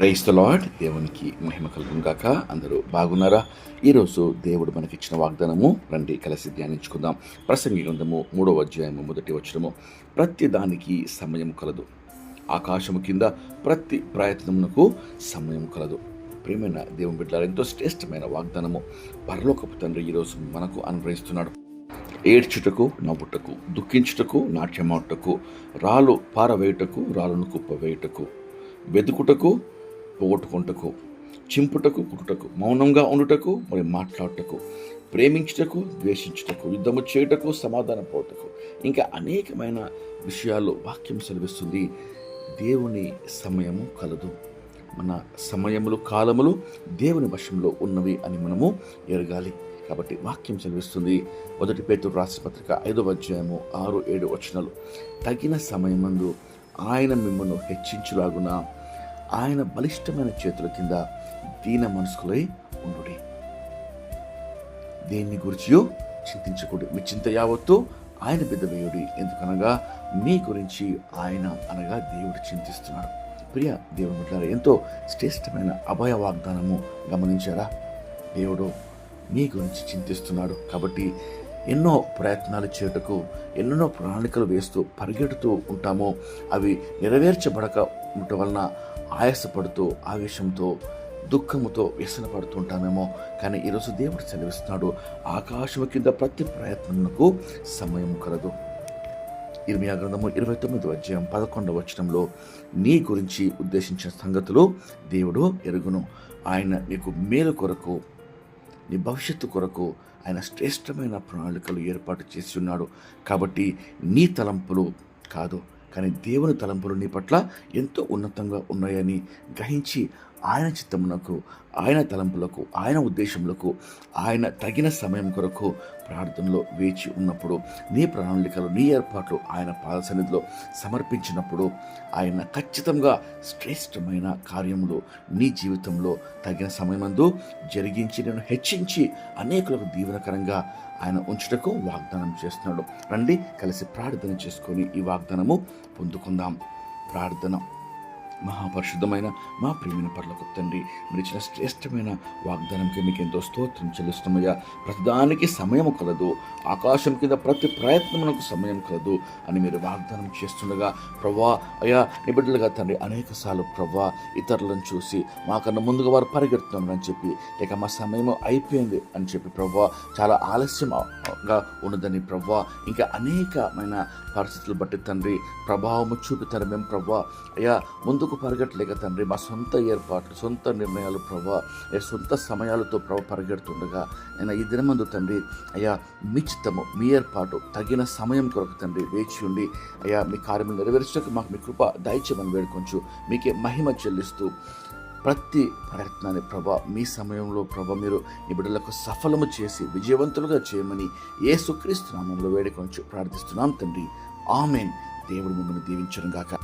Praise the lord. దేవునికి మహిమ కలుగును గాక. అందరూ బాగున్నారా? ఈరోజు దేవుడు మనకిచ్చిన వాగ్దానము రండి కలిసి ధ్యానించుకుందాం. ప్రసంగి గ్రంథము 3వ అధ్యాయము 1వ వచనము. ప్రతి దానికి సమయం కలదు, ఆకాశము కింద ప్రతి ప్రయత్నమునకు సమయం కలదు. ప్రియమైన దేవుని బిడ్డలారా, ఎంతో శ్రేష్టమైన వాగ్దానము పరలోకపు తండ్రి ఈరోజు మనకు అనుగ్రహిస్తున్నాడు. ఏడ్చుటకు నవ్వుటకు, దుఃఖించుటకు నాట్యమాడుటకు, రాళ్ళు పారవేయుటకు రాళ్ళను కుప్పవేయుటకు, వెతుకుటకు పోగొట్టుకుంటకు, చింపుటకు కుటుటకు, మౌనంగా ఉండుటకు మరి మాట్లాడుటకు, ప్రేమించుటకు ద్వేషించుటకు, యుద్ధము చేయుటకు సమాధానం పోటకు, ఇంకా అనేకమైన విషయాలు వాక్యం సెలవిస్తుంది. దేవుని సమయము కలదు. మన సమయములు కాలములు దేవుని వశంలో ఉన్నవి అని మనము ఎరగాలి. కాబట్టి వాక్యం సెలవిస్తుంది. 1 పేతురు రాసిన పత్రిక 5వ అధ్యాయము 6-7 వచనాలు. తగిన సమయమందు ఆయన మిమ్మల్ని హెచ్చించులాగున ఆయన బలిష్టమైన చేతుల కింద దీన మనస్కులై ఉండుడి. దేన్ని గురించి చింతించకూడదు, మీ చింత యావత్తు ఆయన బిడ్డ వేయుడి, ఎందుకనగా మీ గురించి ఆయన అనగా దేవుడు చింతిస్తున్నాడు. ప్రియ దేవుని బిడ్డలారా, ఎంతో శ్రేష్టమైన అభయ వాగ్దానము గమనించారా? దేవుడు మీ గురించి చింతిస్తున్నాడు. కాబట్టి ఎన్నో ప్రయత్నాలు చేయుటకు ఎన్నెన్నో ప్రణాళికలు వేస్తూ పరిగెడుతూ ఉంటామో అవి నెరవేర్చబడక ఉండటం వలన ఆయాసపడుతూ ఆవేశంతో దుఃఖముతో వ్యసన పడుతూ ఉంటామేమో. కానీ ఈరోజు దేవుడు సెలవిస్తున్నాడు, ఆకాశము కింద ప్రతి ప్రయత్నమునకు సమయం కలదు. ఇర్మియా గ్రంథము 29వ అధ్యాయం 11వ వచనంలో, నీ గురించి ఉద్దేశించిన సంగతులు దేవుడు ఎరుగును. ఆయన నీకు మేలు కొరకు, నీ భవిష్యత్తు కొరకు ఆయన శ్రేష్టమైన ప్రణాళికలు ఏర్పాటు చేసి ఉన్నాడు. కాబట్టి నీ తలంపులు కాదు, కానీ దేవుని తలంపులు నీ పట్ల ఎంతో ఉన్నతంగా ఉన్నాయని గ్రహించి ఆయన చిత్తమునకు, ఆయన తలంపులకు, ఆయన ఉద్దేశములకు ఆయన తగిన సమయం కొరకు ప్రార్థనలో వేచి ఉన్నప్పుడు, నీ ప్రణాళికలు, నీ ఏర్పాట్లు ఆయన పాద సన్నిధిలో సమర్పించినప్పుడు ఆయన ఖచ్చితంగా శ్రేష్టమైన కార్యములు నీ జీవితంలో తగిన సమయమందు జరిగించి నేను హెచ్చించి అనేకులకు దీవెనకరంగా ఆయన ఉంచుటకు వాగ్దానం చేస్తున్నాడు. రండి కలిసి ప్రార్థన చేసుకొని ఈ వాగ్దానము పొందుకుందాం. ప్రార్థన. మహాపరిశుద్ధమైన మా ప్రియమైన పరలోకపు తండ్రి, మీరు ఇచ్చిన శ్రేష్టమైన వాగ్దానంకి మీకు ఎంతో స్తోత్రం చెల్లిస్తున్నామయ్యా. ప్రతిదానికి సమయం కలదు, ఆకాశం కింద ప్రతి ప్రయత్నమునకు సమయం కలదు అని మీరు వాగ్దానం చేస్తుండగా ప్రవ్వా అయ్యా, నిబిడ్డలుగా తండ్రి అనేకసార్లు ప్రవ్వా ఇతరులను చూసి మాకన్నా ముందుగా వారు పరిగెడుతున్నారని అని చెప్పి, లేక మా సమయం అయిపోయింది అని చెప్పి ప్రవ్వా చాలా ఆలస్యంగా ఉన్నదని ప్రవ్వా, ఇంకా అనేకమైన పరిస్థితులు బట్టి తండ్రి ప్రభావము చూపుతారు మేము ప్రవ్వా అయ్యా. ముందుకు పరిగెట్టలేక తండ్రి మా సొంత ఏర్పాట్లు, సొంత నిర్ణయాలు ప్రభా, సొంత సమయాలతో ప్రభా పరిగెడుతుండగా నేను ఈ దినమందు తండ్రి అయ్యా మీ చిత్తము, మీ ఏర్పాటు తగిన సమయం కొరకు తండ్రి వేచి ఉండి అయ్యా మీ కార్యములు నెరవేర్చడానికి మాకు మీ కృప దయచేయమని వేడుకొంచు మీకే మహిమ చెల్లిస్తూ ప్రతి ప్రయత్నాన్ని ప్రభా మీ సమయంలో ప్రభా మీరు ఈ బిడ్డలకు సఫలము చేసి విజయవంతులుగా చేయమని యేసుక్రీస్తు నామములో వేడుకొంచు ప్రార్థిస్తున్నాం తండ్రి. ఆమేన్. దేవుడు మిమ్మల్ని దీవించును గాక.